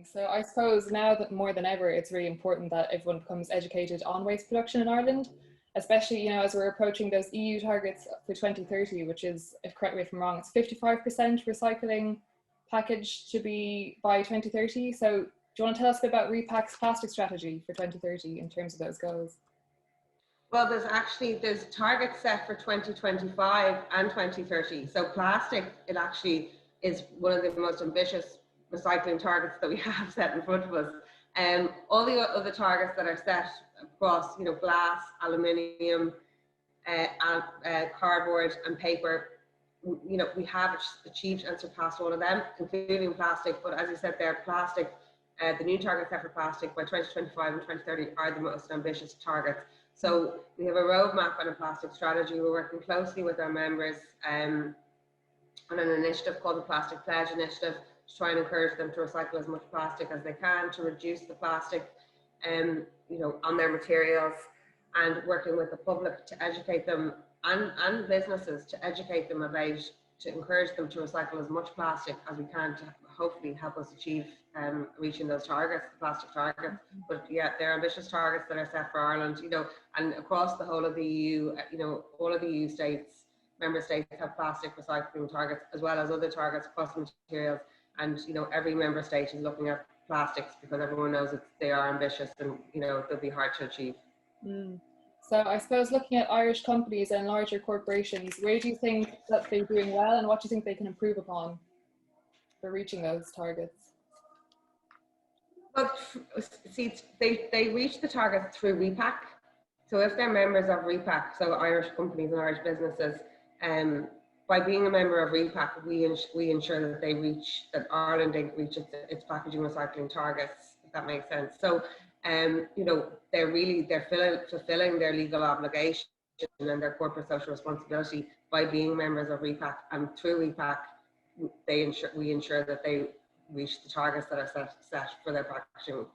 So I suppose now that more than ever, it's really important that everyone becomes educated on waste production in Ireland, especially, you know, as we're approaching those EU targets for 2030, which is, if correct me if I'm wrong, it's 55% recycling package to be by 2030. So do you want to tell us a bit about Repak's plastic strategy for 2030 in terms of those goals? Well, there's targets set for 2025 and 2030. So plastic, it actually is one of the most ambitious recycling targets that we have set in front of us. All the other targets that are set across, you know, glass, aluminium, cardboard and paper, you know, we have achieved and surpassed all of them, including plastic. But as you said there, plastic, the new targets set for plastic by 2025 and 2030 are the most ambitious targets. So we have a roadmap and a plastic strategy. We're working closely with our members on an initiative called the Plastic Pledge Initiative to try and encourage them to recycle as much plastic as they can, to reduce the plastic you know, on their materials, and working with the public to educate them and businesses to educate them about, to encourage them to recycle as much plastic as we can to hopefully help us achieve reaching those targets, the plastic targets. But yeah, they're ambitious targets that are set for Ireland, you know, and across the whole of the EU, you know, all of the EU states, member states have plastic recycling targets as well as other targets across materials. And, you know, every member state is looking at plastics because everyone knows that they are ambitious and, you know, they'll be hard to achieve. So I suppose looking at Irish companies and larger corporations, where do you think that they're doing well and what do you think they can improve upon for reaching those targets? Well, see, they reach the targets through Repak. So if they're members of Repak, so Irish companies and Irish businesses, by being a member of Repak, we ensure that they reach, that Ireland reaches its packaging recycling targets, if that makes sense. So, you know, they're fulfilling their legal obligation and their corporate social responsibility by being members of Repak, and through Repak, we ensure that they reach the targets that are set for their packaging